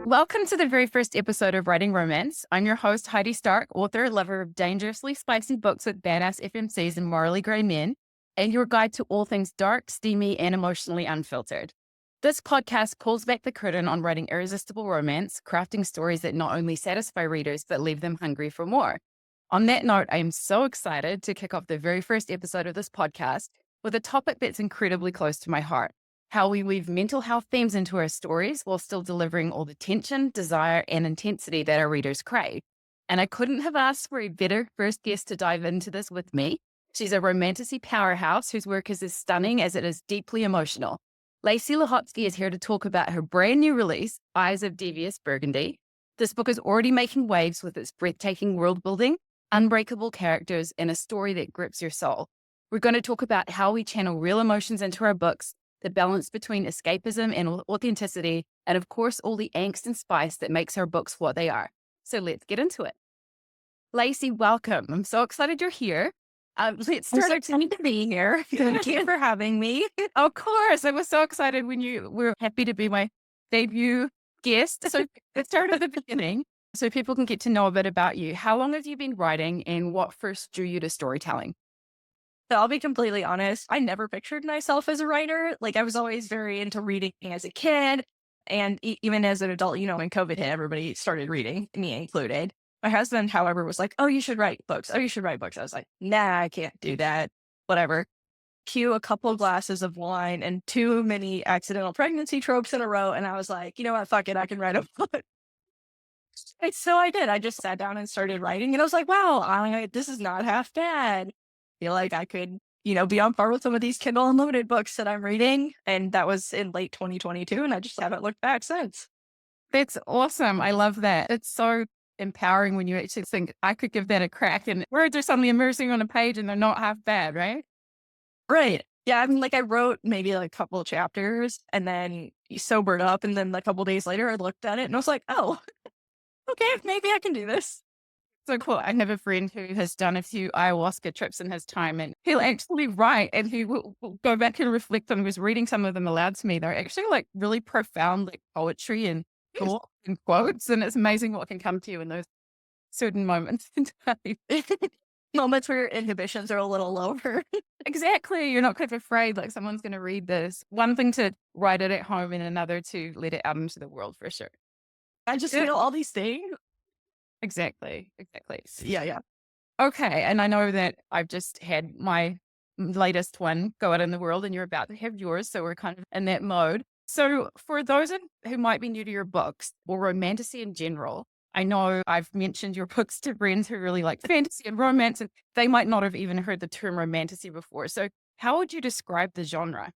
Welcome to the very first episode of Writing Romance. I'm your host, Heidi Stark, author, lover of dangerously spicy books with badass FMCs and morally grey men, and your guide to all things dark, steamy, and emotionally unfiltered. This podcast pulls back the curtain on writing irresistible romance, crafting stories that not only satisfy readers, but leave them hungry for more. On that note, I am so excited to kick off the very first episode of this podcast with a topic that's incredibly close to my heart: how we weave mental health themes into our stories while still delivering all the tension, desire, and intensity that our readers crave. And I couldn't have asked for a better first guest to dive into this with me. She's a romantasy powerhouse whose work is as stunning as it is deeply emotional. Lacey Lehotzky is here to talk about her brand new release, Eyes of Devious Burgundy. This book is already making waves with its breathtaking world building, unbreakable characters, and a story that grips your soul. We're going to talk about how we channel real emotions into our books, the balance between escapism and authenticity, and of course, all the angst and spice that makes our books what they are. So let's get into it. Lacey, welcome. I'm so excited you're here. Let's I'm start. so excited to be here. Thank you for having me. Of course, I was so excited when you were happy to be my debut guest. So let's start at the beginning so people can get to know a bit about you. How long have you been writing, and what first drew you to storytelling? So I'll be completely honest. I never pictured myself as a writer. Like I was always very into reading as a kid. And even as an adult, when COVID hit, everybody started reading, me included. My husband, however, was like, "Oh, you should write books. Oh, you should write books." I was like, "Nah, I can't do that. Whatever." Cue a couple glasses of wine and too many accidental pregnancy tropes in a row. And I was like, you know what? Fuck it. I can write a book. And so I did. I just sat down and started writing. And I was like, wow, this is not half bad. Feel like I could, be on par with some of these Kindle Unlimited books that I'm reading. And that was in late 2022. And I just haven't looked back since. That's awesome. I love that. It's so empowering when you actually think, I could give that a crack, and words are suddenly emerging on a page and they're not half bad, right? Right. Yeah. I mean, like I wrote maybe like a couple of chapters and then sobered up. And then a couple of days later, I looked at it and I was like, oh, okay, maybe I can do this. So cool. I have a friend who has done a few ayahuasca trips in his time, and he'll actually write, and he will go back and reflect on. He was reading some of them aloud to me. They're actually like really profound, like poetry and thought and quotes. And it's amazing what can come to you in those certain moments in time. Moments where your inhibitions are a little lower. Exactly. You're not kind of afraid like someone's going to read this. One thing to write it at home, and another to let it out into the world, for sure. I just feel all these things. Exactly. Yeah, yeah. Okay. And I know that I've just had my latest one go out in the world, and you're about to have yours. So we're kind of in that mode. So for those who might be new to your books or romantasy in general, I know I've mentioned your books to friends who really like fantasy and romance, and they might not have even heard the term romantasy before. So how would you describe the genre?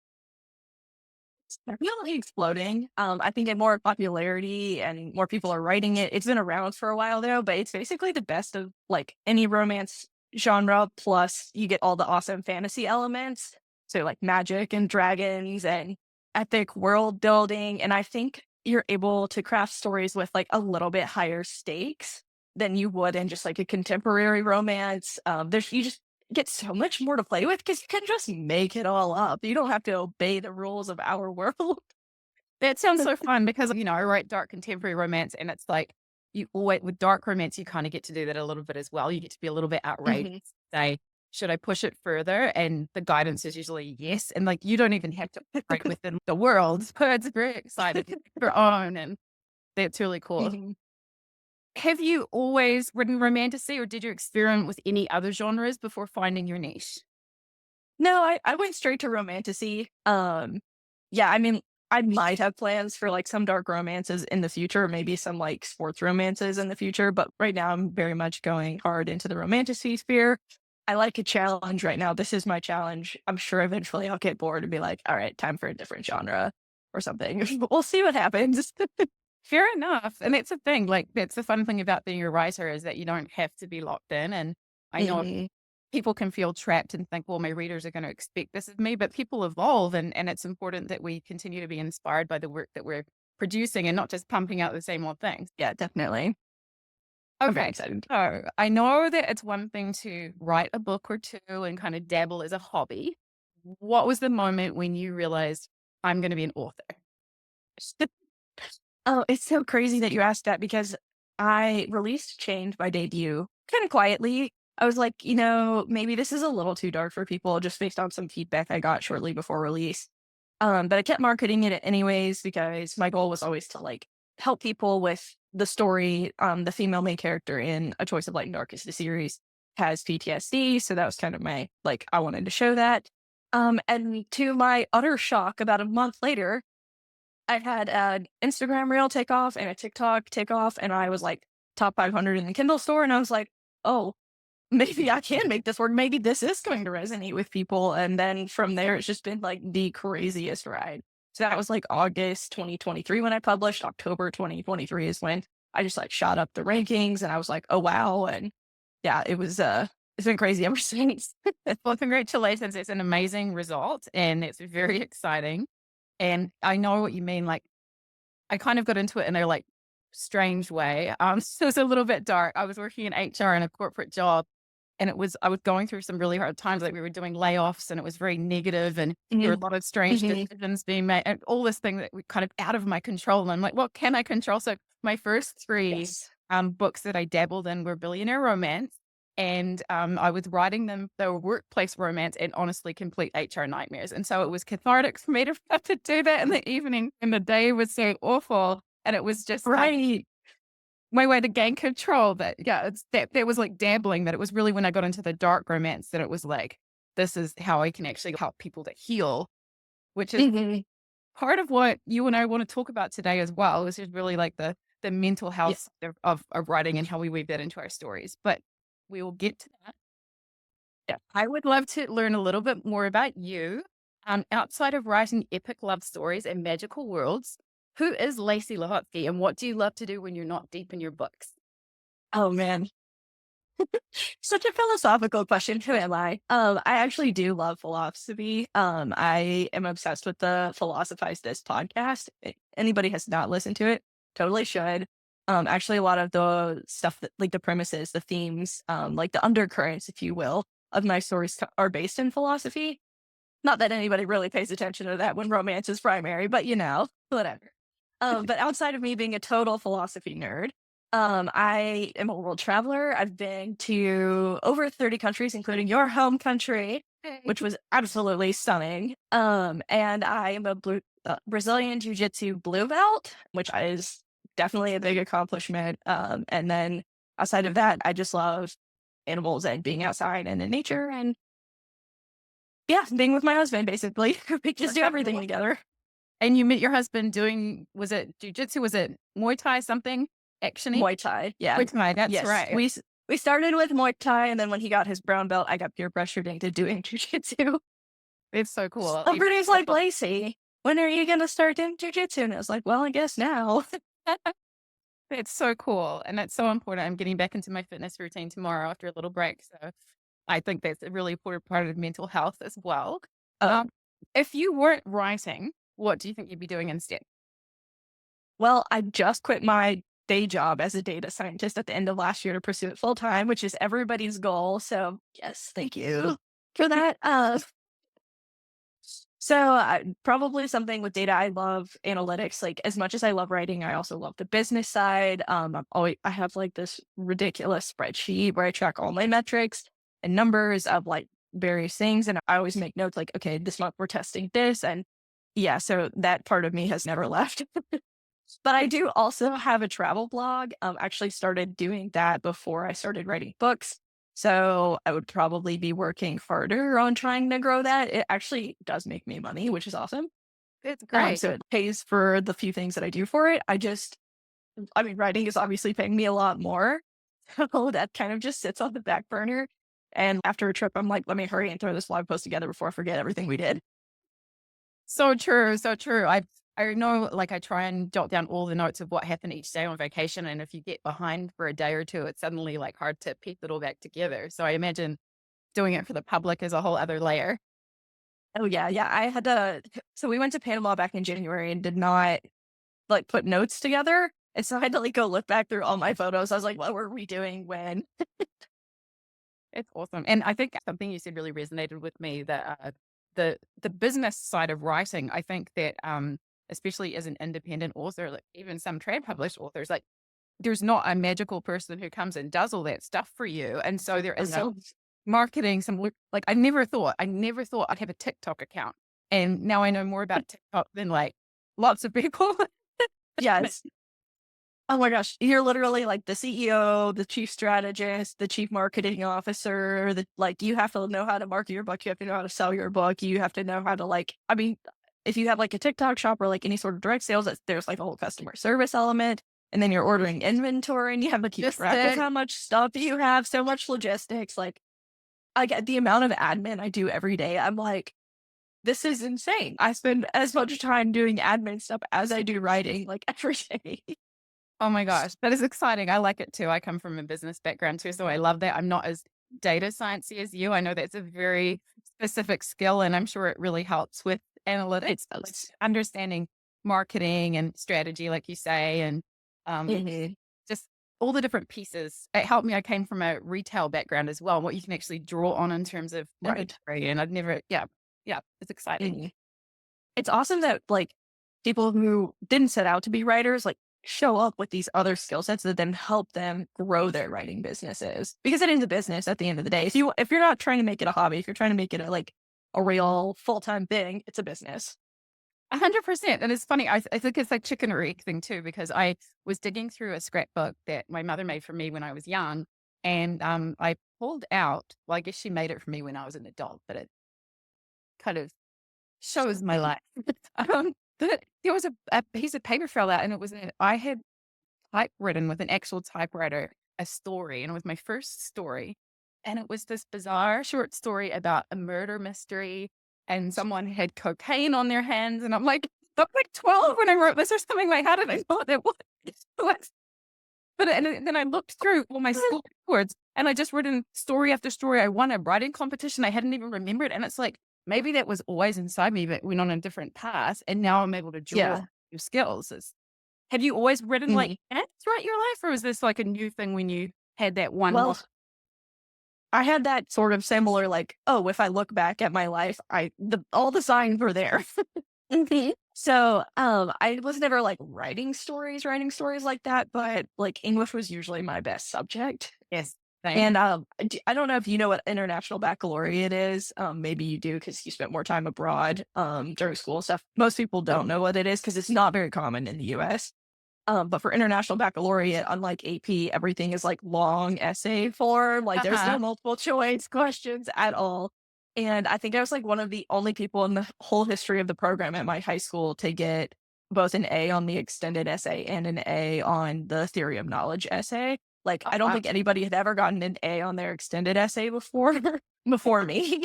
It's definitely exploding. I think it more popularity and more people are writing it. It's been around for a while though, but it's basically the best of like any romance genre. Plus, you get all the awesome fantasy elements. So like magic and dragons and epic world building. And I think you're able to craft stories with like a little bit higher stakes than you would in just like a contemporary romance. You just get so much more to play with because you can just make it all up. You don't have to obey the rules of our world. That sounds so fun because, I write dark contemporary romance, and it's like you always, with dark romance, you kind of get to do that a little bit as well. You get to be a little bit outrageous, Mhm. say, should I push it further? And the guidance is usually yes. And like, you don't even have to operate within the world. But it's very exciting to your own. And that's really cool. Mhm. Have you always written romantasy, or did you experiment with any other genres before finding your niche? No, I went straight to romantasy. Yeah, I mean, I might have plans for like some dark romances in the future, maybe some like sports romances in the future, but right now I'm very much going hard into the romantasy sphere. I like a challenge right now. This is my challenge. I'm sure eventually I'll get bored and be like, all right, time for a different genre or something. But we'll see what happens. Fair enough. And that's the thing. Like, that's the fun thing about being a writer, is that you don't have to be locked in. And I know Mhm. people can feel trapped and think, well, my readers are going to expect this of me, but people evolve, and it's important that we continue to be inspired by the work that we're producing and not just pumping out the same old things. Yeah, definitely. I'm very Okay. excited. So I know that it's one thing to write a book or two and kind of dabble as a hobby. What was the moment when you realized, I'm going to be an author? Oh, it's so crazy that you asked that because I released Change, my debut, kind of quietly. I was like, maybe this is a little too dark for people just based on some feedback I got shortly before release. But I kept marketing it anyways because my goal was always to like help people with the story. The female main character in A Choice of Light and Dark is the series has PTSD. So that was kind of my, like, I wanted to show that. And to my utter shock, about a month later, I had an Instagram reel take off and a TikTok take off, and I was like top 500 in the Kindle store. And I was like, oh, maybe I can make this work. Maybe this is going to resonate with people. And then from there, it's just been like the craziest ride. So that was like August 2023 when I published. October 2023 is when I just like shot up the rankings, and I was like, oh, wow. And yeah, it's been crazy ever since. Well, congratulations. It's an amazing result and it's very exciting. And I know what you mean. Like, I kind of got into it in a like strange way. So it was a little bit dark. I was working in HR in a corporate job, and I was going through some really hard times. Like we were doing layoffs, and it was very negative, and there were Mhm, a lot of strange mhm. decisions being made, and all this thing that we kind of out of my control. And I'm like, what can I control? So my first three Yes. books that I dabbled in were billionaire romance. And I was writing them, they were workplace romance and honestly complete HR nightmares. And so it was cathartic for me to have to do that in the evening, and the day was so awful. And it was just Right. my way to gain control. That, yeah, it's that there was like dabbling, that it was really when I got into the dark romance that it was like, this is how I can actually help people to heal, which is Mhm. part of what you and I want to talk about today as well. This is really like the mental Yeah. health side of writing and how we weave that into our stories. But we will get to that. Yeah. I would love to learn a little bit more about you. Outside of writing epic love stories and magical worlds, who is Lacey Lehotzky and what do you love to do when you're not deep in your books? Oh man. Such a philosophical question. Who am I? I actually do love philosophy. I am obsessed with the Philosophize This podcast. Anybody has not listened to it, totally should. Actually, a lot of the stuff that, like the premises, the themes, like the undercurrents, if you will, of my stories are based in philosophy. Not that anybody really pays attention to that when romance is primary, but whatever. But outside of me being a total philosophy nerd, I am a world traveler. I've been to over 30 countries, including your home country, Hey. which was absolutely stunning. And I am a Brazilian Jiu Jitsu blue belt, which is definitely a big accomplishment. And then outside of that, I just love animals and being outside and in nature and yeah, being with my husband, basically. We just do everything together. And you met your husband doing, was it jujitsu? Was it Muay Thai something? Actiony? Muay Thai, yeah. Muay Thai, that's Yes, right. we started with Muay Thai, and then when he got his brown belt, I got peer pressured into doing jujitsu. It's so cool. Everybody's like, "Lacey, when are you gonna start doing jujitsu?" And I was like, "Well, I guess now." It's so cool, and that's so important. I'm getting back into my fitness routine tomorrow after a little break, so I think that's a really important part of mental health as well. Uh, Um, if you weren't writing, what do you think you'd be doing instead? well, I just quit my day job as a data scientist at the end of last year to pursue it full time, which is everybody's goal. So, yes, thank you for that. So probably something with data. I love analytics. Like as much as I love writing, I also love the business side. I have like this ridiculous spreadsheet where I track all my metrics and numbers of like various things, and I always make notes like, okay, this month we're testing this, and yeah. So that part of me has never left. But I do also have a travel blog. Actually started doing that before I started writing books. So I would probably be working harder on trying to grow that. It actually does make me money, which is awesome. It's great. So it pays for the few things that I do for it. I mean, writing is obviously paying me a lot more. So that kind of just sits on the back burner. And after a trip, I'm like, let me hurry and throw this blog post together before I forget everything we did. So true, so true. I know, like, I try and jot down all the notes of what happened each day on vacation, and if you get behind for a day or two, it's suddenly, like, hard to piece it all back together. So I imagine doing it for the public is a whole other layer. Oh, yeah. Yeah. I had to. So we went to Panama back in January and did not like put notes together. And so I had to like go look back through all my photos. I was like, what were we doing when? It's awesome, and I think something you said really resonated with me, that, the business side of writing, I think that, especially as an independent author, like even some trade published authors, like there's not a magical person who comes and does all that stuff for you. And so there is some marketing, like I never thought I'd have a TikTok account. And now I know more about TikTok than like lots of people. Yes. Oh my gosh, you're literally like the CEO, the chief strategist, the chief marketing officer, you have to know how to market your book, you have to know how to sell your book, you have to know how to I mean, if you have like a TikTok shop or like any sort of direct sales, there's like a whole customer service element, and then you're ordering inventory and you have to keep Just track of how much stuff you have, so much logistics. Like I get the amount of admin I do every day. I'm like, this is insane. I spend as much time doing admin stuff as I do writing, like every day. oh my gosh, that is exciting. I like it too. I come from a business background too, so I love that. I'm not as data sciencey as you. I know that's a very specific skill, and I'm sure it really helps with analytics, It's like understanding marketing and strategy, like you say, and um, Mhm. just all the different pieces. It helped me. I came from a retail background as well, what you can actually draw on in terms of Right. inventory. And I'd never, yeah, yeah, it's exciting. Mhm. It's awesome that people who didn't set out to be writers show up with these other skill sets that then help them grow their writing businesses. Because it is a business at the end of the day. If you're not trying to make it a hobby, if you're trying to make it a real full-time thing, it's a business. 100%. And it's funny. I think it's like chicken or egg thing too, because I was digging through a scrapbook that my mother made for me when I was young. And I pulled out, well, I guess she made it for me when I was an adult, but it kind of shows my life. There was a piece of paper fell out, and I had typewritten with an actual typewriter a story, and it was my first story. And it was this bizarre short story about a murder mystery, and someone had cocaine on their hands. And I'm like 12 when I wrote this or something. Like, how did I know that was? But and then I looked through all my school records, and I just written story after story. I won a writing competition I hadn't even remembered, and it's like maybe that was always inside me, but went on a different path, and now I'm able to draw Yeah. new skills. Have you always written like Mhm. that throughout your life, or was this like a new thing when you had that one Well, moment? I had that sort of similar oh, if I look back at my life, all the signs were there. Mhm. So, I was never writing stories like that, but English was usually my best subject. Yes, same. And I don't know if you know what international baccalaureate is. Maybe you do because you spent more time abroad during school and stuff. Most people don't know what it is because it's not very common in the US. But for international baccalaureate, unlike AP, everything is long essay form. There's Uh-huh. no multiple choice questions at all. And I think I was one of the only people in the whole history of the program at my high school to get both an A on the extended essay and an A on the theory of knowledge essay. Oh, I don't wow. think anybody had ever gotten an A on their extended essay before before me.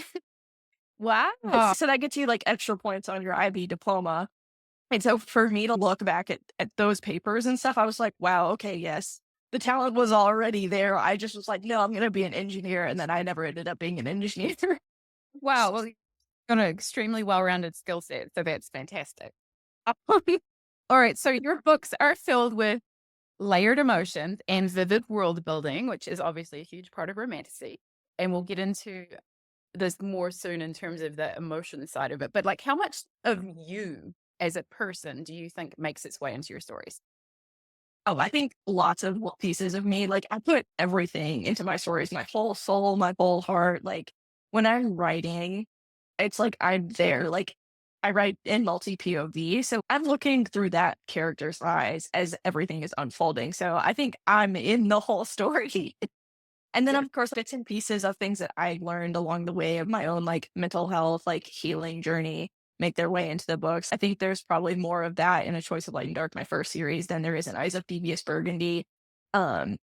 Wow. So that gets you extra points on your IB diploma. And so for me to look back at those papers and stuff, I was like, wow, okay, yes, the talent was already there. I just was like, no, I'm going to be an engineer. And then I never ended up being an engineer. Wow. Well, you've got an extremely well-rounded skill set, so that's fantastic. All right, so your books are filled with layered emotions and vivid world building, which is obviously a huge part of romantasy. And we'll get into this more soon in terms of the emotion side of it. But like, how much of you as a person do you think makes its way into your stories? Oh, I think lots of pieces of me. I put everything into my stories, my whole soul, my whole heart. When I'm writing, it's I'm there. I write in multi POV. So I'm looking through that character's eyes as everything is unfolding. So I think I'm in the whole story. And then, of course, bits and pieces of things that I learned along the way of my own mental health, healing journey make their way into the books. I think there's probably more of that in A Choice of Light and Dark, my first series, than there is in Eyes of Devious Burgundy. Um,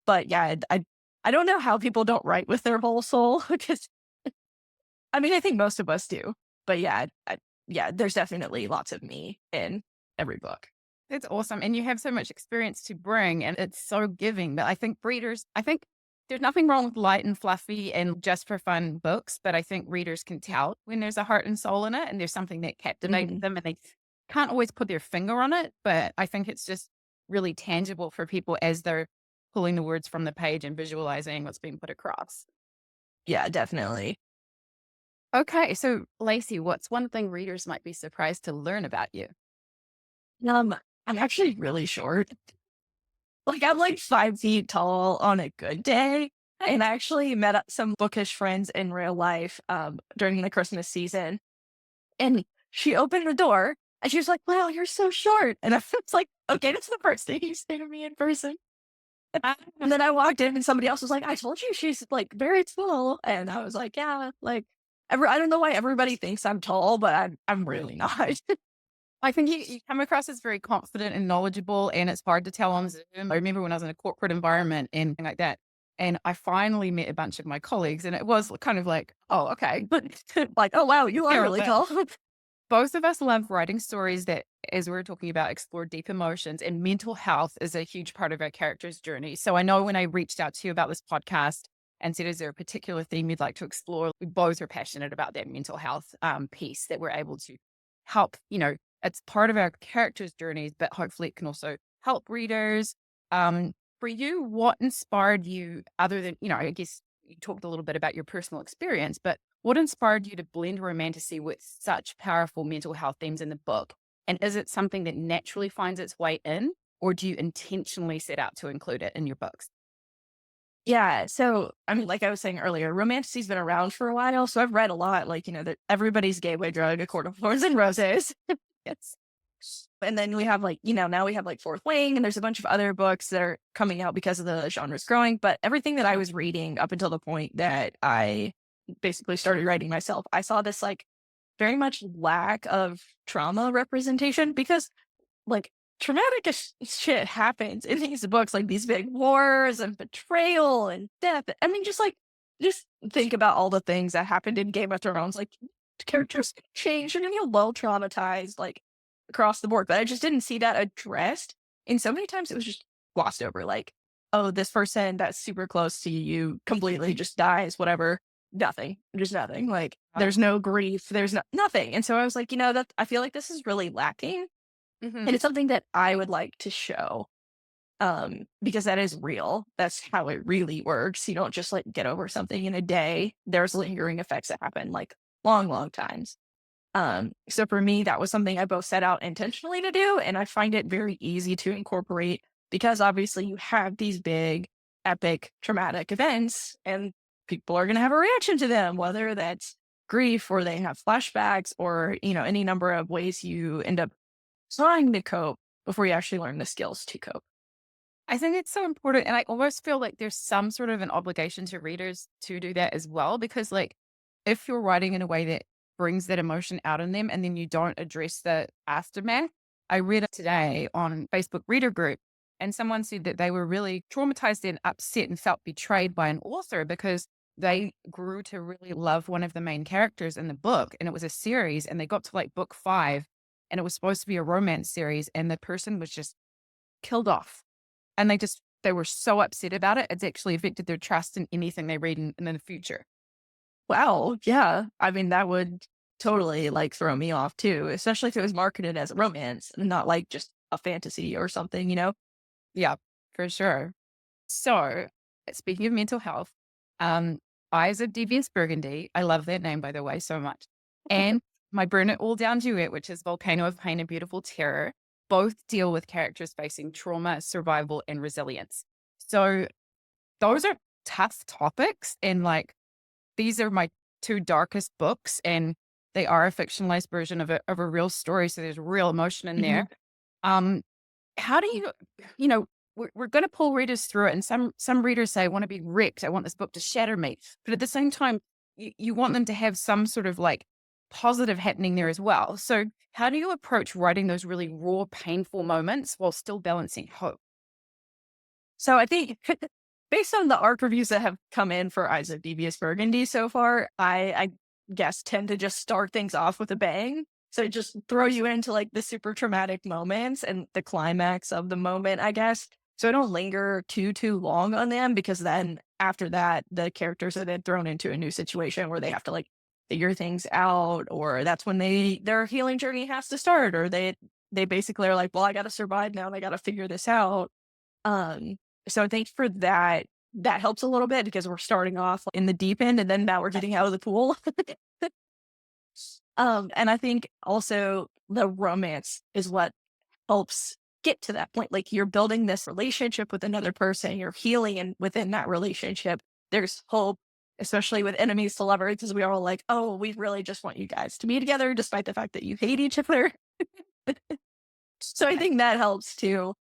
but yeah, I don't know how people don't write with their whole soul because I mean, I think most of us do. But yeah, yeah, there's definitely lots of me in every book. It's awesome. And you have so much experience to bring, and it's so giving that I think there's nothing wrong with light and fluffy and just for fun books, but I think readers can tell when there's a heart and soul in it and there's something that captivates Mhm. them, and they can't always put their finger on it. But I think it's just really tangible for people as they're pulling the words from the page and visualizing what's being put across. Yeah, definitely. Okay. So, Lacey, what's one thing readers might be surprised to learn about you? Um, I'm actually really short. Like, I'm like 5 feet tall on a good day, and I actually met up some bookish friends in real life, during the Christmas season, and she opened the door, and she was like, "Wow, you're so short," and I was like, "Okay, that's the first thing you say to me in person." Ah, And then I walked in, and somebody else was like, "I told you she's, like, very tall," and I was like, "Yeah," like, I don't know why everybody thinks I'm tall, but I'm really not. I think you come across as very confident and knowledgeable, and it's hard to tell on Zoom. I remember when I was in a corporate environment and thing like that, and I finally met a bunch of my colleagues, and it was kind of like, oh, okay, Like, "Oh, wow, you are yeah, really but tall." both of us love writing stories that, as we were talking about, explore deep emotions, and mental health is a huge part of our character's journey. So I know when I reached out to you about this podcast and said, is there a particular theme you'd like to explore? We both are passionate about that mental health piece that we're able to help, it's part of our character's journeys, but hopefully it can also help readers. For you, what inspired you other than, I guess you talked a little bit about your personal experience, but what inspired you to blend romantasy with such powerful mental health themes in the book? And is it something that naturally finds its way in, or do you intentionally set out to include it in your books? Yeah, so, I mean, like I was saying earlier, romantasy's been around for a while, so I've read a lot, like, that everybody's gateway drug, A Court of Thorns and Roses. Yes. And then we have, like, now we have, like, Fourth Wing, and there's a bunch of other books that are coming out because of the genre's growing, but everything that I was reading up until the point that I basically started writing myself, I saw this, like, very much lack of trauma representation because, like, traumatic as shit happens in these books, like these big wars and betrayal and death. I mean, just think about all the things that happened in Game of Thrones. Like, characters change and you're well traumatized, like, across the board. But I just didn't see that addressed. And so many times it was just glossed over, like, oh, this person that's super close to you completely just dies, whatever. Nothing, just nothing. Like, there's no grief, there's nothing. And so I was like, that I feel like this is really lacking, Hmm. and it's something that I would like to show, because that is real. That's how it really works. You don't just, like, get over something in a day. There's lingering effects that happen, like, long, long times. So for me, that was something I both set out intentionally to do, and I find it very easy to incorporate because obviously you have these big, epic, traumatic events, and people are gonna have a reaction to them, whether that's grief or they have flashbacks or, any number of ways you end up trying to cope before you actually learn the skills to cope. I think it's so important. And I almost feel like there's some sort of an obligation to readers to do that as well. Because, like, if you're writing in a way that brings that emotion out in them and then you don't address the aftermath, I read it today on Facebook reader group, and someone said that they were really traumatized and upset and felt betrayed by an author because they grew to really love one of the main characters in the book. And it was a series, and they got to like book 5, and it was supposed to be a romance series, and the person was just killed off, and they were so upset about it, it's actually affected their trust in anything they read in the future. Wow, yeah. I mean, that would totally, like, throw me off too, especially if it was marketed as a romance and not like just a fantasy or something, you know? Yeah, for sure. So, speaking of mental health, um, Eyes of Devious Burgundy, I love that name, by the way, so much, and My Burn It All Down Duet, which is Volcano of Pain and Beautiful Terror, both deal with characters facing trauma, survival, and resilience. So, those are tough topics, and, like, these are my 2 darkest books, and they are a fictionalized version of a real story, so there's real emotion in Mhm. there. Um, how do you know, we're gonna pull readers through it, and some readers say, "I wanna be wrecked. I want this book to shatter me." But at the same time, you want them to have some sort of, like, positive happening there as well. So how do you approach writing those really raw, painful moments while still balancing hope? So I think based on the ARC reviews that have come in for Eyes of Devious Burgundy so far, I guess tend to just start things off with a bang. So just throw you into, like, the super traumatic moments and the climax of the moment, I guess. So I don't linger too long on them because then after that, the characters are then thrown into a new situation where they have to, like, figure things out, or that's when their healing journey has to start, or they basically are like, well, I gotta survive now and I gotta figure this out. Um, so I think for that, that helps a little bit because we're starting off in the deep end and then now we're getting out of the pool. And I think also the romance is what helps get to that point. Like you're building this relationship with another person, you're healing and within that relationship, there's hope, especially with enemies to lovers, because we are all like, oh, we really just want you guys to be together, despite the fact that you hate each other. So I think that helps too.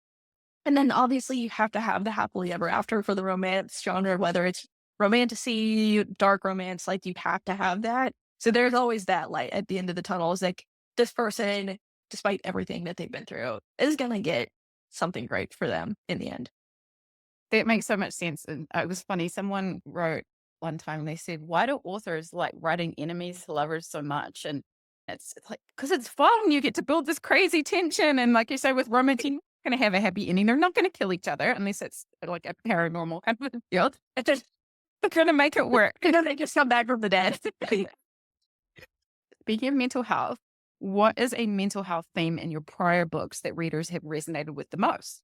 And then obviously you have to have the happily ever after for the romance genre, whether it's romantasy, dark romance, like you have to have that. So there's always that light at the end of the tunnel. Is like this person, despite everything that they've been through, is gonna get something great for them in the end. That makes so much sense. And it was funny. Someone wrote one time, they said, why do authors like writing enemies to lovers so much? And it's like, because it's fun. You get to build this crazy tension. And like you say, with romance, you're not going to have a happy ending. They're not going to kill each other unless it's like a paranormal kind of field. It's just, they're going to make it work. They just come back from the dead. Speaking of mental health, what is a mental health theme in your prior books that readers have resonated with the most?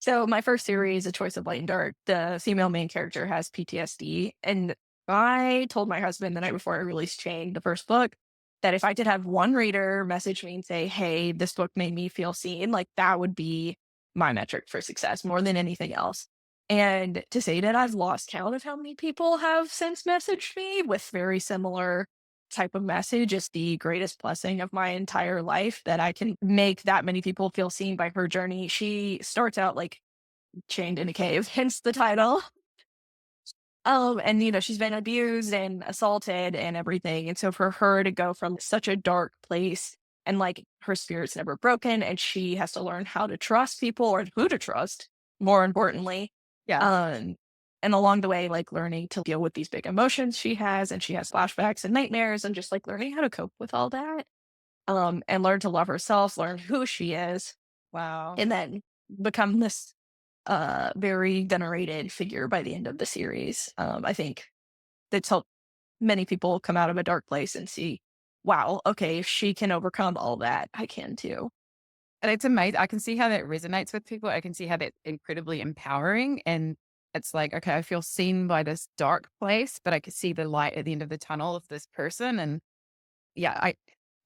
So my first series, A Choice of Light and Dark, the female main character has PTSD. And I told my husband the night before I released Chain, the first book, that if I could have one reader message me and say, hey, this book made me feel seen, like that would be my metric for success more than anything else. And to say that I've lost count of how many people have since messaged me with very similar type of message is the greatest blessing of my entire life, that I can make that many people feel seen by her journey. She starts out like chained in a cave, hence the title. And she's been abused and assaulted and everything. And so for her to go from such a dark place and like her spirit's never broken and she has to learn how to trust people or who to trust, more importantly. Yeah. And along the way, like learning to deal with these big emotions she has, and she has flashbacks and nightmares, and just like learning how to cope with all that. And learn to love herself, learn who she is, Wow. and then become this very venerated figure by the end of the series. I think that's helped many people come out of a dark place and see, wow, okay, if she can overcome all that, I can too. And it's amazing. I can see how that resonates with people. I can see how that's incredibly empowering. And it's like, okay, I feel seen by this dark place, but I can see the light at the end of the tunnel of this person. And yeah,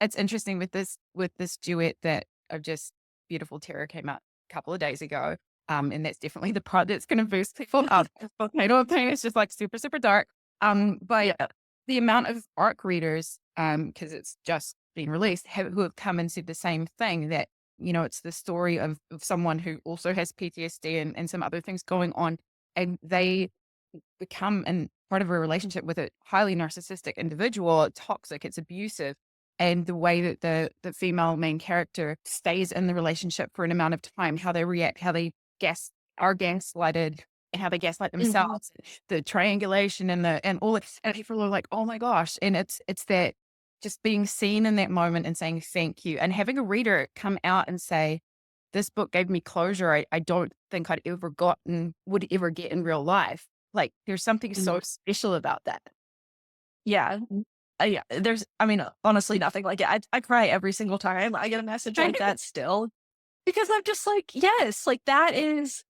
it's interesting with this duet that I've just Beautiful Terror came out a couple of days ago. And that's definitely the part that's going to boost people up. Volcano of Pain is just like super, super dark. But Yeah. the amount of ARC readers, because it's just been released, who have come and said the same thing, that, it's the story of someone who also has PTSD and some other things going on. And they become part of a relationship with a highly narcissistic individual. It's toxic, it's abusive. And the way that the female main character stays in the relationship for an amount of time, how they react, how they are gaslighted, and how they gaslight Mhm. themselves, the triangulation and all it, and people are like, oh my gosh. And it's that just being seen in that moment and saying thank you, and having a reader come out and say, this book gave me closure I don't think would ever get in real life. Like there's something so special about that. Yeah. Yeah. Honestly, nothing like it. I cry every single time I get a message like that still, because I'm just like, yes, like that is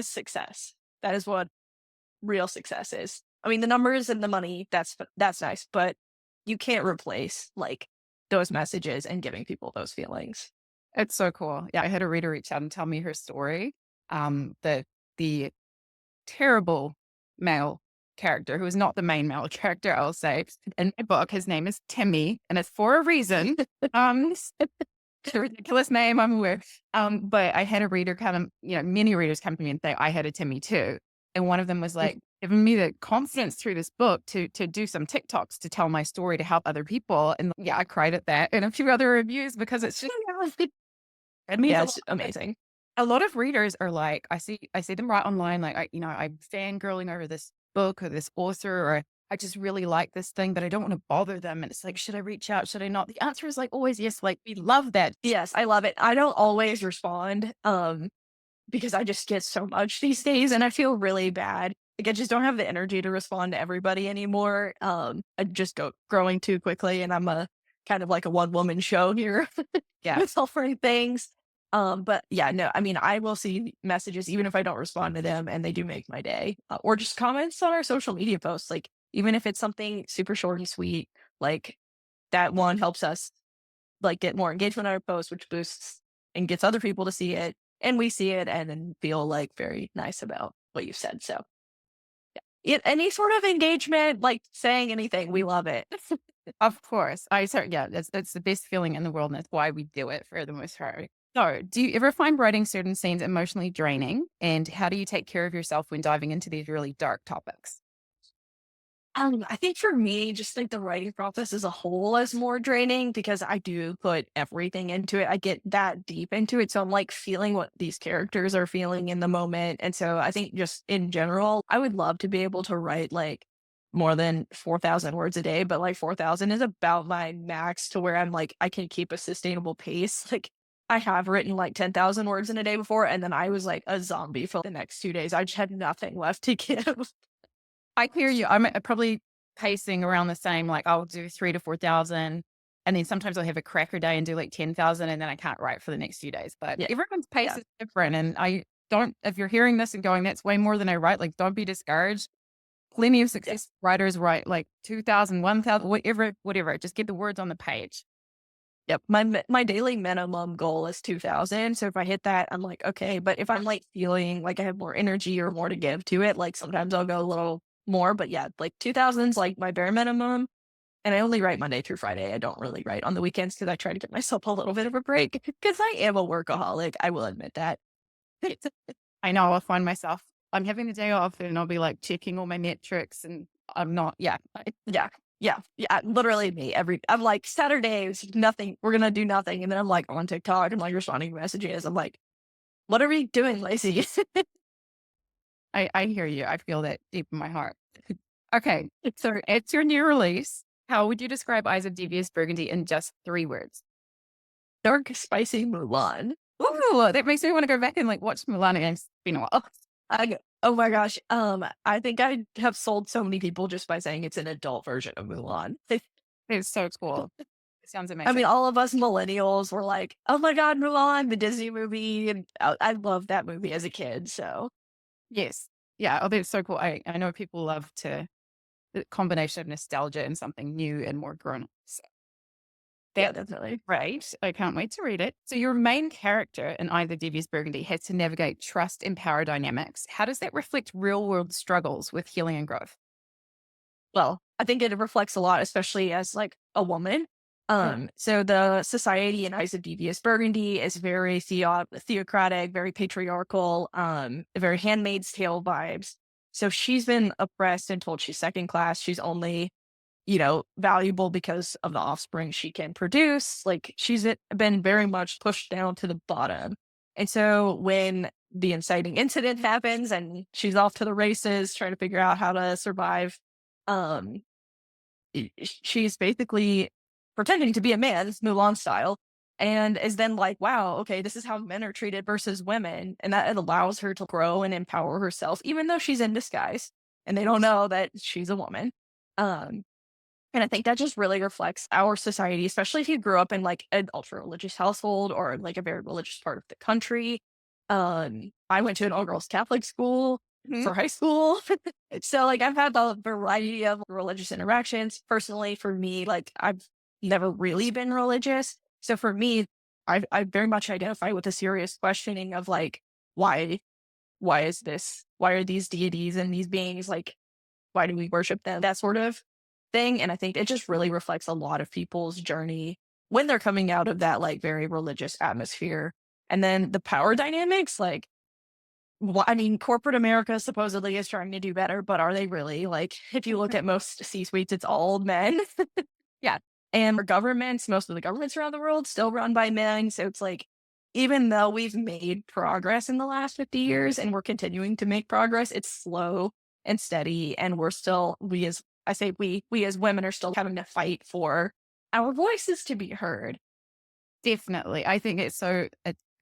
success. That is what real success is. I mean, the numbers and the money, that's nice, but you can't replace like those messages and giving people those feelings. It's so cool. Yeah, I had a reader reach out and tell me her story. The terrible male character, who is not the main male character, I'll say, in my book, his name is Timmy, and it's for a reason. It's a ridiculous name, I'm aware. But I had a reader many readers come to me and say, I had a Timmy too. And one of them was like, giving me the confidence through this book to do some TikToks to tell my story to help other people. And yeah, I cried at that and a few other reviews, because it's just, it means Yeah, a it's lot. amazing. A lot of readers are like, I see them write online, like, I'm fangirling over this book or this author, or I just really like this thing, but I don't want to bother them. And it's like, should I reach out? Should I not? The answer is like always yes. Like we love that. Yes, I love it. I don't always respond, because I just get so much these days and I feel really bad. Like I just don't have the energy to respond to everybody anymore. I just go growing too quickly and I'm a kind of like a one woman show here Yeah. with offering things. But yeah, no, I mean, I will see messages even if I don't respond to them and they do make my day. Or just comments on our social media posts. Like even if it's something super short and sweet, like that one helps us like get more engagement on our posts, which boosts and gets other people to see it, and we see it and then feel like very nice about what you said. So any sort of engagement, like saying anything, we love it. Of course. Yeah, that's the best feeling in the world, and that's why we do it for the most part. So, do you ever find writing certain scenes emotionally draining? And how do you take care of yourself when diving into these really dark topics? I think for me, just like the writing process as a whole is more draining because I do put everything into it. I get that deep into it. So I'm like feeling what these characters are feeling in the moment. And so I think just in general, I would love to be able to write like more than 4,000 words a day, but like 4,000 is about my max to where I'm like, I can keep a sustainable pace. Like I have written like 10,000 words in a day before. And then I was like a zombie for the next 2 days. I just had nothing left to give. I hear you. I'm probably pacing around the same, like I'll do 3 to 4,000. And then sometimes I'll have a cracker day and do like 10,000 and then I can't write for the next few days. But Yeah. everyone's pace Yeah. is different. And I don't, if you're hearing this and going, that's way more than I write, like don't be discouraged. Plenty of Yeah. successful writers write like 2,000, 1,000, whatever. Just get the words on the page. Yep. My daily minimum goal is 2,000. So if I hit that, I'm like, okay. But if I'm like feeling like I have more energy or more to give to it, like sometimes I'll go a little more. But yeah, like 2,000 is like my bare minimum. And I only write Monday through Friday. I don't really write on the weekends because I try to give myself a little bit of a break because I am a workaholic. I will admit that. I know I'll find myself, I'm having the day off and I'll be like checking all my metrics and I'm not, yeah. Yeah. Yeah. Yeah. Literally me. I'm like, Saturdays, nothing. We're going to do nothing. And then I'm like on TikTok and like responding to messages. I'm like, what are we doing, Lacey? I hear you. I feel that deep in my heart. Okay. It's So it's your new release. How would you describe Eyes of Devious Burgundy in just 3 words? dark, spicy Mulan. Ooh, that makes me want to go back and like watch Mulan again. It's been a while. Oh my gosh. I think I have sold so many people just by saying it's an adult version of Mulan. It's so cool. It sounds I amazing. mean, all of us millennials were like, "Oh my god, Mulan, the Disney movie," and I loved that movie as a kid. So Yes. Yeah. Oh, that's so cool. I know people love the combination of nostalgia and something new and more grown up. So yeah, that's definitely. great. I can't wait to read it. So your main character in Either Devious Burgundy has to navigate trust and power dynamics. How does that reflect real world struggles with healing and growth? Well, I think it reflects a lot, especially as like a woman. So the society in Eyes of Devious Burgundy is very theocratic, very patriarchal, very Handmaid's Tale vibes. So she's been oppressed and told she's second class. She's only, valuable because of the offspring she can produce. Like been very much pushed down to the bottom. And so when the inciting incident happens and she's off to the races trying to figure out how to survive, um, she's basically pretending to be a man, Mulan style, and is then like, wow, okay, this is how men are treated versus women. And that it allows her to grow and empower herself, even though she's in disguise and they don't know that she's a woman. Um, and I think that just really reflects our society, especially if you grew up in like an ultra religious household or like a very religious part of the country. I went to an all girls Catholic school Mhm. for high school. So like I've had a variety of religious interactions. Personally, for me, like I've never really been religious. So for me, I very much identify with the serious questioning of like, why, why is this? Why are these deities and these beings like, why do we worship them? That sort of thing. And I think it just really reflects a lot of people's journey when they're coming out of that like very religious atmosphere. And then the power dynamics, like, I mean, corporate America supposedly is trying to do better, but are they really? Like, if you look at most C suites, it's all men. Yeah. And our governments, most of the governments around the world still run by men. So it's like, even though we've made progress in the last 50 years and we're continuing to make progress, it's slow and steady. And we're still, we as women are still having to fight for our voices to be heard. Definitely. I think it's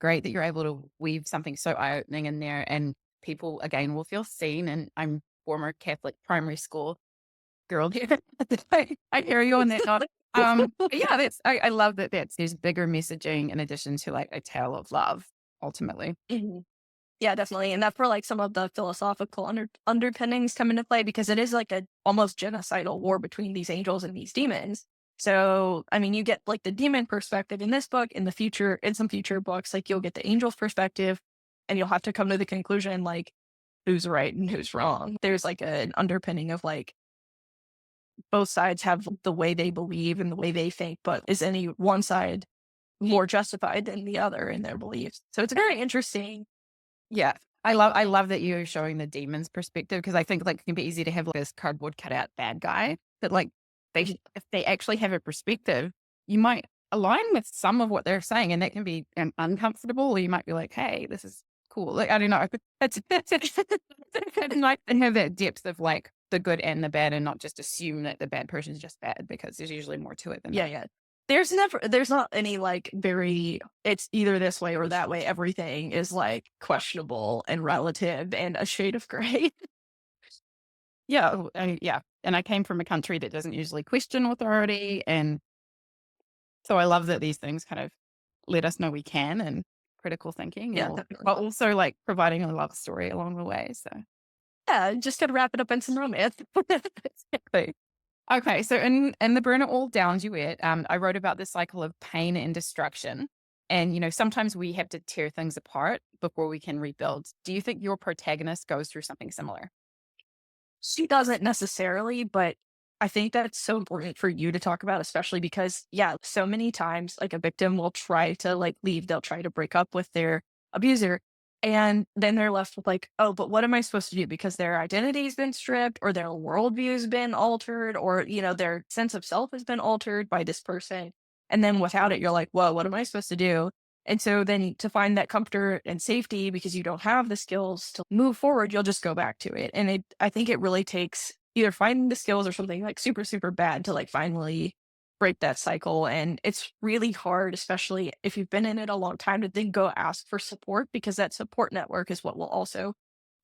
great that you're able to weave something so eye-opening in there and people again will feel seen. And I'm former Catholic primary school girl here. I hear you on that note. Yeah, I love that there's bigger messaging in addition to like a tale of love, ultimately. Mhm. Yeah, definitely. And that's where like some of the philosophical underpinnings come into play because it is like a almost genocidal war between these angels and these demons. So, I mean, you get like the demon perspective in this book, in the future, in some future books, like you'll get the angel's perspective and you'll have to come to the conclusion like who's right and who's wrong. There's like an underpinning of like both sides have the way they believe and the way they think, but is any one side more justified than the other in their beliefs? So it's very interesting. Yeah. I love that you're showing the demon's perspective because I think like it can be easy to have like this cardboard cutout bad guy, but like if they actually have a perspective, you might align with some of what they're saying, and that can be uncomfortable. Or you might be like, "Hey, this is cool." Like I don't know, it's nice to have that depth of like the good and the bad, and not just assume that the bad person is just bad because there's usually more to it than Yeah, that. yeah. There's not any like very, it's either this way or that way. Everything is like questionable and relative and a shade of gray. Yeah, yeah. And I came from a country that doesn't usually question authority, and so I love that these things kind of let us know we can and critical thinking, Yeah, or definitely. but also like providing a love story along the way. So Yeah, just gotta wrap it up in some romance. exactly. Okay, so in the Burn It All Down duet, I wrote about the cycle of pain and destruction. And sometimes we have to tear things apart before we can rebuild. Do you think your protagonist goes through something similar? She doesn't necessarily, but I think that's so important for you to talk about, especially because, yeah, so many times, like a victim will try to like leave, they'll try to break up with their abuser. And then they're left with like, oh, but what am I supposed to do? Because their identity's been stripped or their worldview's been altered or, their sense of self has been altered by this person. And then without it, you're like, whoa, what am I supposed to do? And so then to find that comfort and safety because you don't have the skills to move forward, you'll just go back to it. And I think it really takes either finding the skills or something like super, super bad to like finally break that cycle. And it's really hard, especially if you've been in it a long time, to then go ask for support because that support network is what will also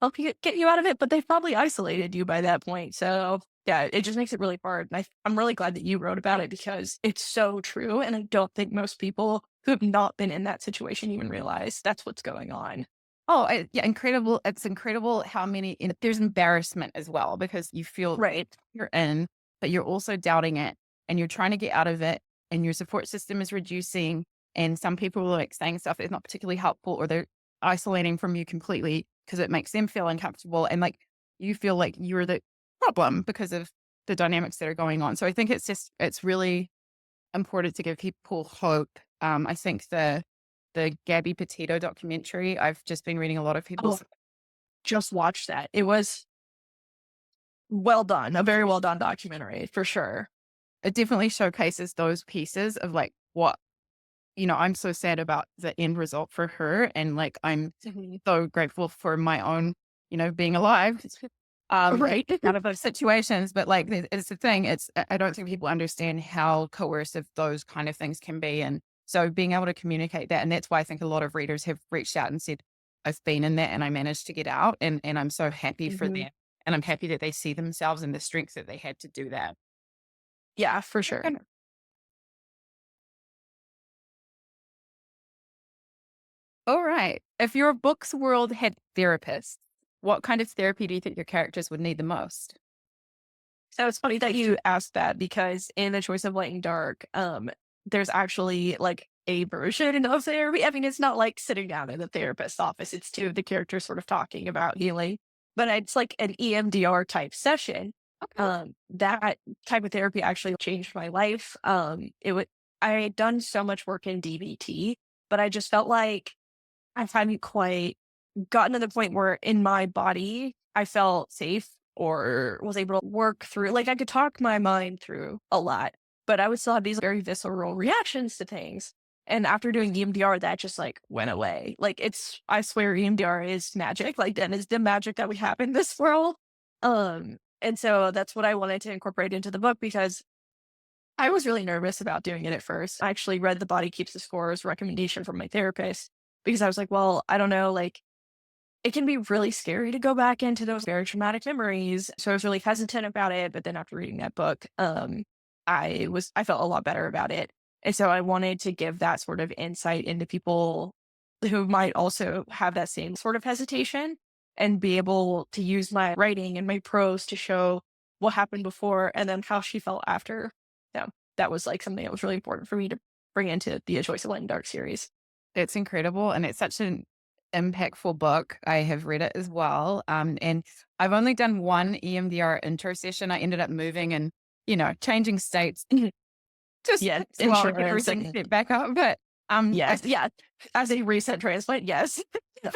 help you get you out of it. But they've probably isolated you by that point. So yeah, it just makes it really hard. And I'm really glad that you wrote about it because it's so true. And I don't think most people who have not been in that situation even realize that's what's going on. Oh, yeah, incredible. It's incredible how many, there's embarrassment as well because you feel Right. you're in, but you're also doubting it and you're trying to get out of it and your support system is reducing. And some people are like saying stuff that's not particularly helpful or they're isolating from you completely because it makes them feel uncomfortable. And like you feel like you're the problem because of the dynamics that are going on. So I think it's really important to give people hope. I think the Gabby Petito documentary, I've just been reading a lot of Oh, people's. just watch that. It was well done, a very well done documentary for sure. It definitely showcases those pieces of like what, I'm so sad about the end result for her. And like, I'm Mhm. so grateful for my own, being alive. Right. Out of those situations. But like, it's the thing, I don't think people understand how coercive those kind of things can be. And so being able to communicate that, and that's why I think a lot of readers have reached out and said, I've been in that and I managed to get out. And I'm so happy for Mhm. them. And I'm happy that they see themselves and the strength that they had to do that. Yeah, for sure. All right. If your book's world had therapists, what kind of therapy do you think your characters would need the most? So it's funny that you asked that because in The Choice of Light and Dark, there's actually like a version of therapy. I mean, it's not like sitting down in the therapist's office. It's two of the characters sort of talking about healing, but it's like an EMDR type session. Okay. That type of therapy actually changed my life. It would I had done so much work in DBT, but I just felt like I hadn't quite gotten to the point where in my body I felt safe or was able to work through, like I could talk my mind through a lot, but I would still have these very visceral reactions to things. And after doing EMDR, that just like went away. Like I swear EMDR is magic. Like that is the magic that we have in this world. And so that's what I wanted to incorporate into the book because I was really nervous about doing it at first. I actually read The Body Keeps the Scores recommendation from my therapist because I was like, well, I don't know, like it can be really scary to go back into those very traumatic memories. So I was really hesitant about it. But then after reading that book, I felt a lot better about it. And so I wanted to give that sort of insight into people who might also have that same sort of hesitation and be able to use my writing and my prose to show what happened before and then how she felt after. Yeah. that was like something that was really important for me to bring into the A Choice of Light and Dark series. It's incredible, and it's such an impactful book. I have read it as well, and I've only done one EMDR intro session. I ended up moving and, changing states just Yeah, takes a while to get insurance everything and set back up, but, I yes, yeah. As a recent transplant, yes.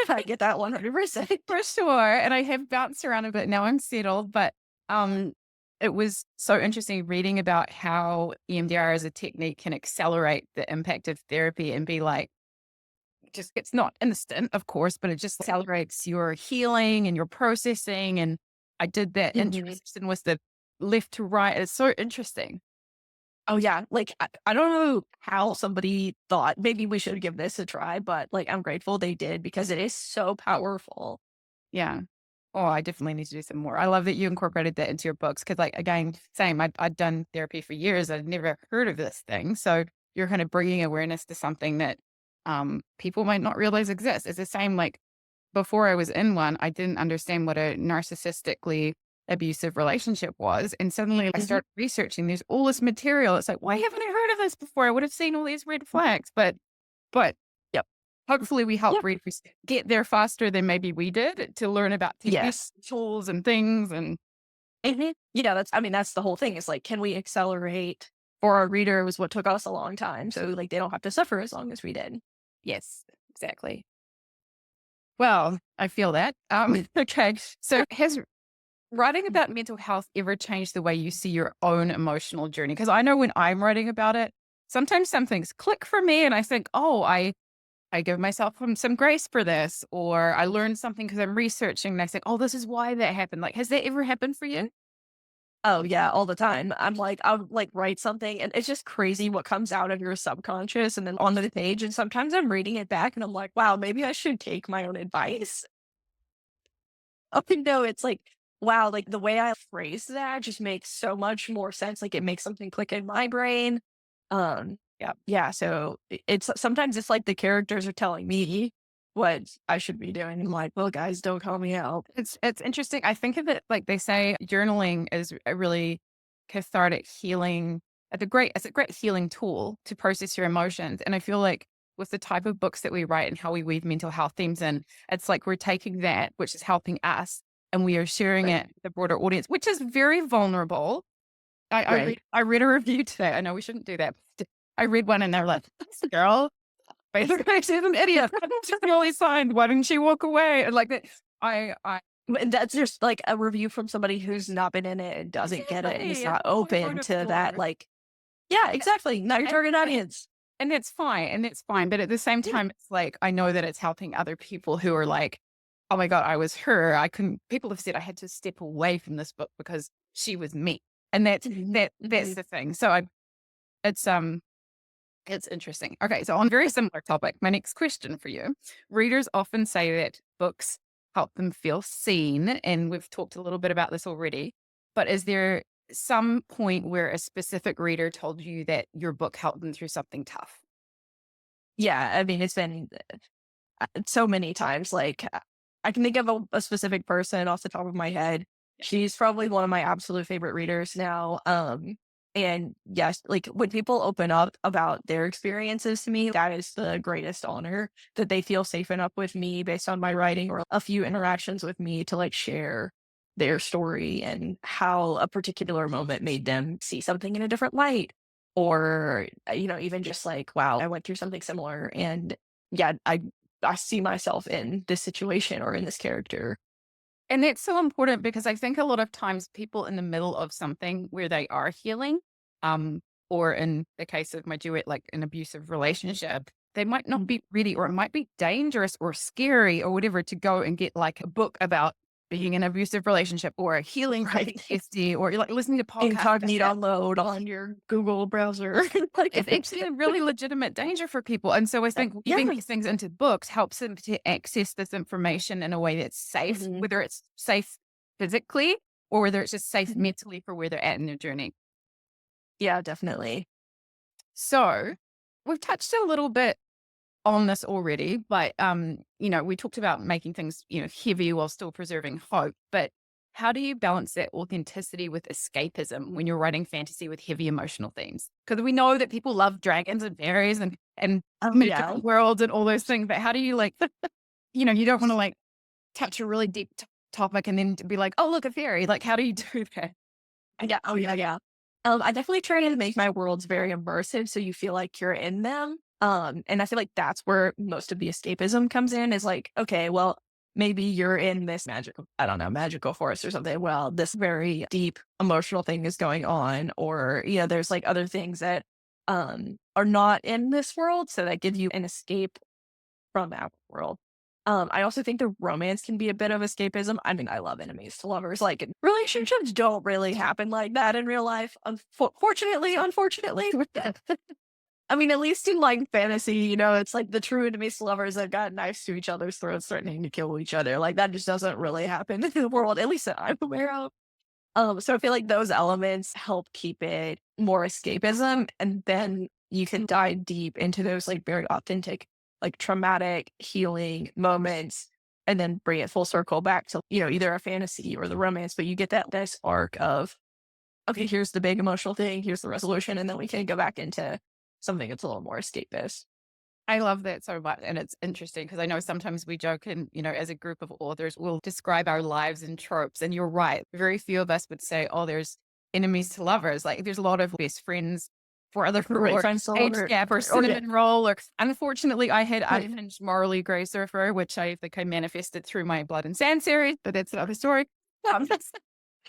I get that 100%. for sure, and I have bounced around a bit. Now I'm settled, but, um, it was so interesting reading about how EMDR as a technique can accelerate the impact of therapy and be like, just it's not instant, of course, but it just accelerates your healing and your processing. And I did that Mhm. interesting with the left to right. It's so interesting. Oh, yeah, like, I don't know how somebody thought maybe we should give this a try, but, like, I'm grateful they did because it is so powerful. Yeah. Oh, I definitely need to do some more. I love that you incorporated that into your books because, like, again, same. I'd done therapy for years. I'd never heard of this thing. So you're kind of bringing awareness to something that people might not realize exists. It's the same. Like before I was in one, I didn't understand what a narcissistically abusive relationship was, and suddenly I Mhm. started researching. There's all this material. It's like, why haven't I heard of this before? I would have seen all these red flags, but Yep. hopefully, we help Yep. readers get there faster than maybe we did to learn about techniques, Yes. tools, and things. And Mhm. Yeah, that's I mean, that's the whole thing is, like, can we accelerate for our reader was what took us a long time, so, like, they don't have to suffer as long as we did. yes, exactly. Well, I feel that. Okay. So, has writing about mental health ever changed the way you see your own emotional journey? Because I know when I'm writing about it, sometimes some things click for me, and I think, oh, I give myself some grace for this, or I learned something because I'm researching, and I think, oh, this is why that happened. Like, has that ever happened for you? Oh, yeah, all the time. I'll, like, write something, and it's just crazy what comes out of your subconscious and then onto the page, and sometimes I'm reading it back, and I'm like, "Wow, maybe I should take my own advice." Oh, no, it's like, wow, like, the way I phrase that just makes so much more sense, like, it makes something click in my brain. Yeah, so it's sometimes it's like the characters are telling me what I should be doing. I'm like, "Well, guys, don't call me out." It's interesting. I think of it like they say journaling is a really cathartic healing. It's a great healing tool to process your emotions. And I feel like with the type of books that we write and how we weave mental health themes in, it's like we're taking that, which is helping us, and we are sharing Right. it with the broader audience, which is very vulnerable. Right. I read a review today. I know we shouldn't do that. But I read one and they're like, this girl basically she's an idiot. She's really signed. Why didn't she walk away? And like that. I And that's just, like, a review from somebody who's not been in it and doesn't get it and is exactly. And not oh my open God, of to that, course. like yeah, exactly, not your And, target audience. and it's fine. And it's fine. But at the same Yeah. time, it's like I know that it's helping other people who are like, oh my God, I was her. I couldn't people have said I had to step away from this book because she was me. And that's Mhm. the thing. So it's it's interesting. Okay, so on a very similar topic, my next question for you. Readers often say that books help them feel seen, and we've talked a little bit about this already. But is there some point where a specific reader told you that your book helped them through something tough? Yeah, I mean, it's been, so many times, like, I can think of a specific person off the top of my head. She's probably one of my absolute favorite readers now, and yes, like, when people open up about their experiences to me, that is the greatest honor that they feel safe enough with me based on my writing or a few interactions with me to, like, share their story and how a particular moment made them see something in a different light, or, even just like, "Wow, I went through something similar, and yeah, I see myself in this situation or in this character." And it's so important because I think a lot of times people in the middle of something where they are healing, um, or in the case of my duet, like an abusive relationship, they might not be ready, or it might be dangerous or scary or whatever to go and get like a book about being in an abusive relationship or healing from Right. PTSD, or you're like listening to podcasts about that. Incognito mode on your Google browser. Like, It's actually a really legitimate danger for people. And so I think yeah. weaving these things into books helps them to access this information in a way that's safe, Mhm. whether it's safe physically or whether it's just safe Mhm. mentally for where they're at in their journey. Yeah, definitely. So we've touched a little bit on this already, but we talked about making things, heavy while still preserving hope. But How do you balance that authenticity with escapism when you're writing fantasy with heavy emotional themes? Because we know that people love dragons and fairies and Oh, yeah. magical worlds and all those things, but how do you like, you don't want to like touch a really deep topic and then to be like, oh, look, a fairy. Like, how do you do that? Yeah. Oh, yeah, yeah. I definitely try to make my worlds very immersive so you feel like you're in them. And I feel like that's where most of the escapism comes in is like, okay, well, maybe you're in this magical, I don't know, magical forest or something. Well, this very deep emotional thing is going on, or, there's like other things that are not in this world. So that gives you an escape from that world. I also think the romance can be a bit of escapism. I mean, I love enemies to lovers. Like relationships don't really happen like that in real life. Unfortunately, unfortunately. I mean, at least in like fantasy, it's like the true enemies to lovers that got knives to each other's throats, threatening to kill each other. Like that just doesn't really happen in the world, at least that I'm aware of. So I feel like those elements help keep it more escapism, and then you can dive deep into those like very authentic, like traumatic healing moments, and then bring it full circle back to either a fantasy or the romance. But you get that nice arc of okay, here's the big emotional thing, here's the resolution, and then we can go back into something that's a little more escapist. I love that so much. And it's interesting because I know sometimes we joke and, as a group of authors, we'll describe our lives in tropes. And you're right. Very few of us would say, oh, there's enemies to lovers. Like there's a lot of best friends for other Right, or friends to age lover. gap or Oh yeah, cinnamon roll. Or unfortunately, I had right, unhinged morally grey surfer, which I think I manifested through my Blood and Sand series, but that's another story. Um,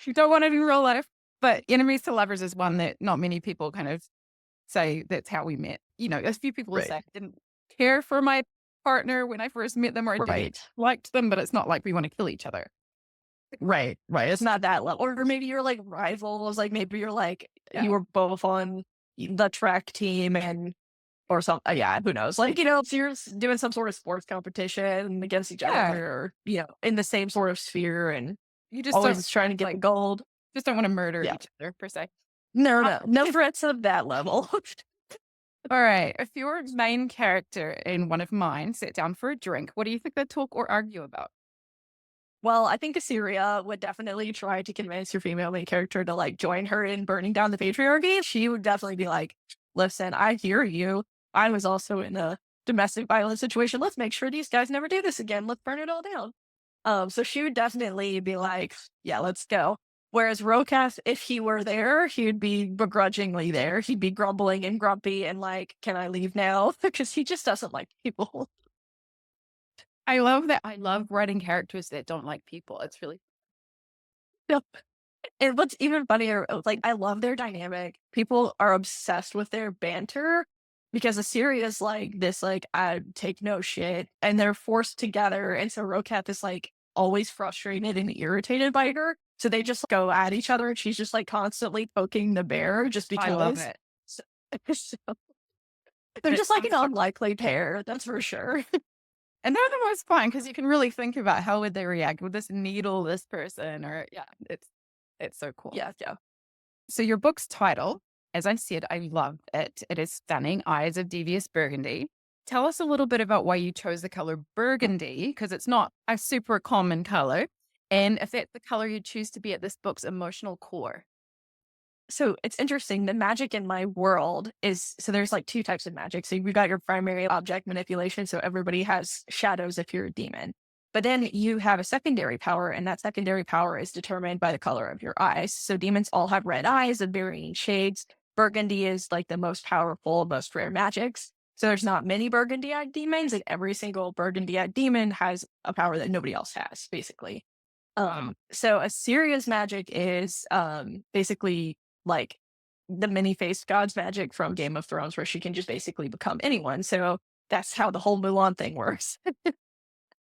you don't want it in real life. But enemies to lovers is one that not many people kind of say that's how we met. A few people right, say I didn't care for my partner when I first met them or I didn't right. liked them, but it's not like we want to kill each other. Right, right. It's not that level. Or maybe you're like rivals. Like maybe you're like Yeah. you were both on the track team and or something. Yeah, who knows? Like, if you're doing some sort of sports competition against each other Yeah. or, in the same sort of sphere and You just don't always trying to get the like gold. just don't want to murder Yeah. each other per se. No, Uh, no, no threats of that level. All right. If your main character in one of mine sat down for a drink, what do you think they'd talk or argue about? Well, I think Assyria would definitely try to convince your female main character to like join her in burning down the patriarchy. She would definitely be like, listen, I hear you. I was also in a domestic violence situation. Let's make sure these guys never do this again. Let's burn it all down. So she would definitely be like, yeah, let's go. Whereas Rokas, if he were there, he would be begrudgingly there. He'd be grumbling and grumpy and like, can I leave now? Because he just doesn't like people. I love that. I love writing characters that don't like people. It's really And what's even funnier, like, I love their dynamic. People are obsessed with their banter because Assyria is like this, like, I take no shit, and they're forced together. And so Rokat is like always frustrated and irritated by her. So they just go at each other, and she's just like constantly poking the bear just I love because. it. So, so they're And it just like an comes from unlikely pair, that's for sure. and they're the most fun because you can really think about how would they react? Would this needle this person? Or yeah, it's so cool. Yeah, yeah. So your book's title, as I said, I love it. It is stunning. Eyes of Devious Burgundy. Tell us a little bit about why you chose the color burgundy, because it's not a super common color. And if that's the color you choose to be at this book's emotional core. So it's interesting. The magic in my world is so there's like two types of magic. So you've got your primary object manipulation. So everybody has shadows if you're a demon. But then you have a secondary power, and that secondary power is determined by the color of your eyes. So demons all have red eyes of varying shades. Burgundy is like the most powerful, most rare magics. So there's not many burgundy eyed demons, and every single burgundy eyed demon has a power that nobody else has, basically. So Assyria's magic is basically like the many-faced god's magic from Game of Thrones, where she can just basically become anyone. So that's how the whole Mulan thing works.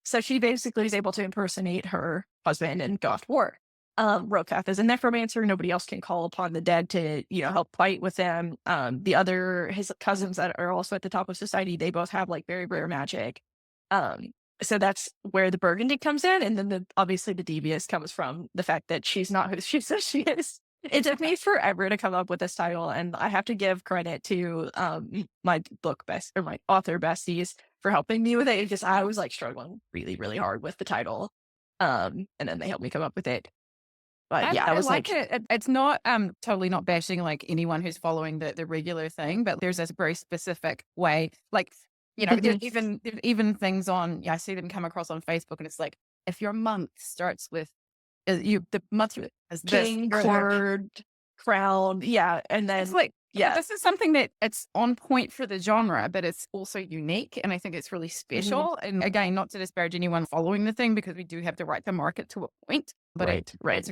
So she basically is able to impersonate her husband and go off to war. Rokath is a necromancer. Nobody else can call upon the dead to, help fight with them. His cousins that are also at the top of society, they both have like very rare magic. So that's where the Burgundy comes in. And then obviously the devious comes from the fact that she's not who she says she is. It took me forever to come up with this title, and I have to give credit to my my author besties for helping me with it because I was like struggling really, really hard with the title. And then they helped me come up with it. But yeah, I I was like like, it. It's not totally not bashing like anyone who's following the regular thing, but there's this very specific way. Like, there's mhm, even things on, yeah, I see them come across on Facebook and it's like, if your month starts with the month is this king, or that. cord, crown. Yeah. And It's then, like, but yeah. this is something that it's on point for the genre, but it's also unique. And I think it's really Mhm. special. And again, not to disparage anyone following the thing because we do have to write the market to a point, but Right. Right.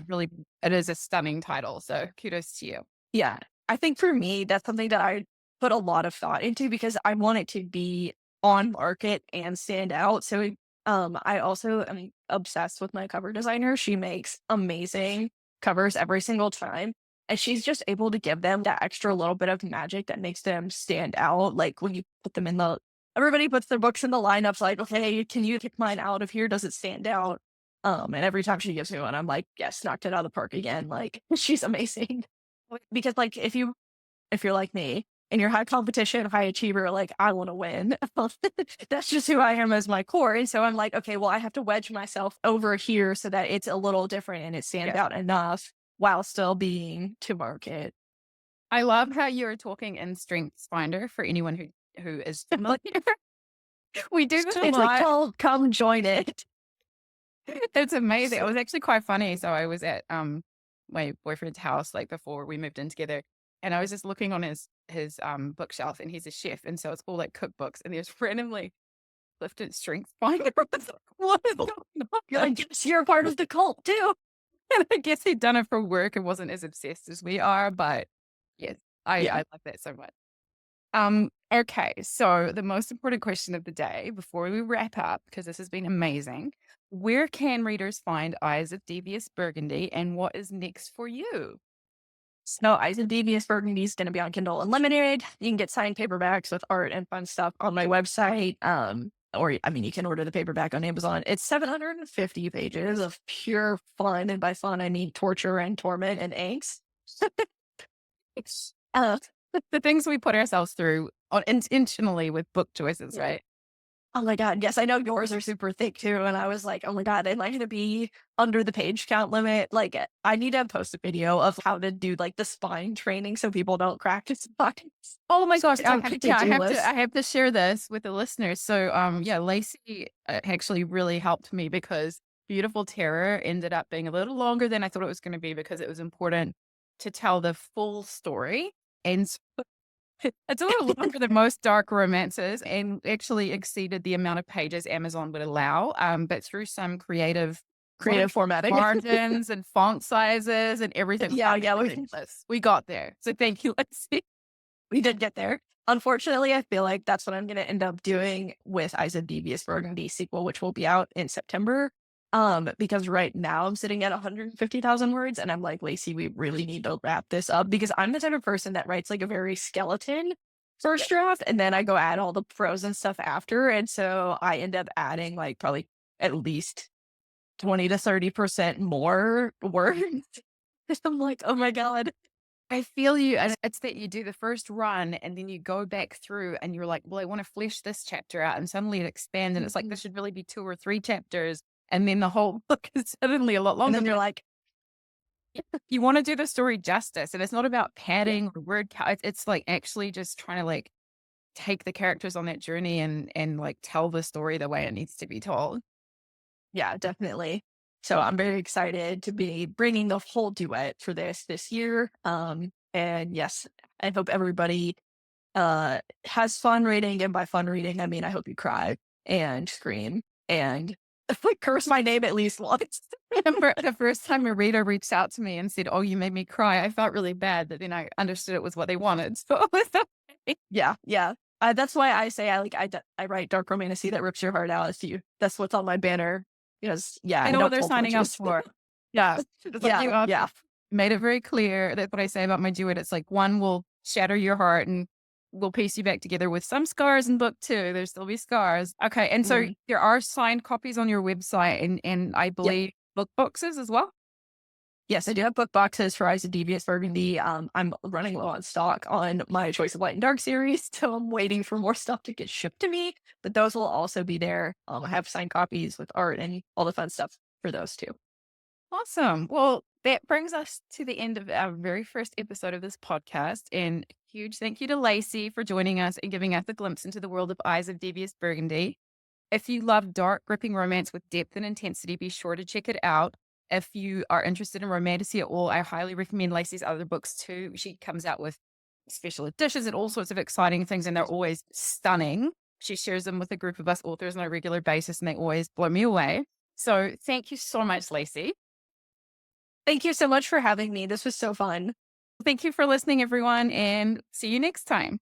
it is a stunning title. So kudos to you. Yeah. I think for me, that's something that I put a lot of thought into because I want it to be on market and stand out. So, I also am obsessed with my cover designer. She makes amazing covers every single time. And she's just able to give them that extra little bit of magic that makes them stand out. Like when you put them in everybody puts their books in the lineups, like, okay, can you pick mine out of here? Does it stand out? And every time she gives me one, I'm like, yes, knocked it out of the park again. Like, she's amazing. Because like if you're like me and you're high competition, high achiever, like I want to win. That's just who I am as my core. And so I'm like, okay, well, I have to wedge myself over here so that it's a little different and it stands Yes. out enough while still being to market. I love how you're talking in Strengths Finder for anyone who is familiar. We do this a It's like, lot. come join it. It's amazing. It was actually quite funny. So I was at my boyfriend's house like before we moved in together, and I was just looking on his bookshelf, and he's a chef, and so it's all like cookbooks, and there's randomly Lifted Strength Finder. I was like, what is going You're on? like, yes, you're a part of the cult too. And I guess he'd done it for work and wasn't as obsessed as we are, but yes, I Yeah. love that so much. Okay, so the most important question of the day before we wrap up, because this has been amazing, where can readers find Eyes of Devious Burgundy and what is next for you? So Eyes of Devious Burgundy is going to be on Kindle Unlimited. You can get signed paperbacks with art and fun stuff on my website. Or I mean, you can order the paperback on Amazon. It's 750 pages of pure fun, and by fun I mean torture and torment and angst. It's Uh, the things we put ourselves through intentionally with book choices, right? Oh my god, yes, I know yours are super thick too, and I was like, "Oh my god, am I gonna be under the page count limit?" Like, I need to post a video of how to do, like, the spine training so people don't crack their spines. Oh my gosh. It's like a Yeah, to-do I list. have to share this with the listeners. So, yeah, Lacey actually really helped me because Beautiful Terror ended up being a little longer than I thought it was going to be because it was important to tell the full story. And so it's a little longer than most dark romances and actually exceeded the amount of pages Amazon would allow. But through some creative Creative formatting. margins and font sizes and everything, Yeah, we got there. So thank you, Lacey. we did get there. Unfortunately, I feel like that's what I'm gonna end up doing with Eyes of Devious Burgundy sequel, which will be out in September. Because right now I'm sitting at 150,000 words, and I'm like, Lacey, we really need to wrap this up because I'm the type of person that writes like a very skeleton first draft, and then I go add all the pros and stuff after, and so I end up adding like probably at least 20 to 30% more words. I'm like, oh my god. I feel you. And it's that you do the first run and then you go back through and you're like, well, I want to flesh this chapter out. And suddenly it expands. And it's like, this should really be 2 or 3 chapters. And then the whole book is suddenly a lot And longer. then you're like, You want to do the story justice. And it's not about yeah, padding or word count. It's like actually just trying to like take the characters on that journey and like tell the story the way it needs to be told. yeah, definitely. So I'm very excited to be bringing the whole duet for this year. And yes, I hope everybody has fun reading, and by fun reading, I mean I hope you cry and scream and like curse my name at least once. Remember the first time a reader reached out to me and said, oh, you made me cry. I felt really bad, but then I understood it was what they wanted. So it was okay. Yeah, yeah. That's why I say I write dark romantasy that rips your heart out. If you, that's what's on my banner. Because yeah, I I know what don't they're pull signing up punches. for. Yeah. It's like Yeah, yeah. made it very clear. That's what I say about my duet. It's like one will shatter your heart and will piece you back together with some scars in book two. There'll still be scars. Okay. And so Mhm. there are signed copies on your website and I Yep. believe book boxes as well. Yes, I do have book boxes for Eyes of Devious Burgundy. I'm running low on stock on my Choice of Light and Dark series, so I'm waiting for more stuff to get shipped to me. But those will also be there. I have signed copies with art and all the fun stuff for those too. Awesome. Well, that brings us to the end of our very first episode of this podcast. And huge thank you to Lacey for joining us and giving us a glimpse into the world of Eyes of Devious Burgundy. If you love dark, gripping romance with depth and intensity, be sure to check it out. If you are interested in romantasy at all, I highly recommend Lacey's other books too. She comes out with special editions and all sorts of exciting things, and they're always stunning. She shares them with a group of us authors on a regular basis, and they always blow me away. So thank you so much, Lacey. Thank you so much for having me. This was so fun. Thank you for listening, everyone, and see you next time.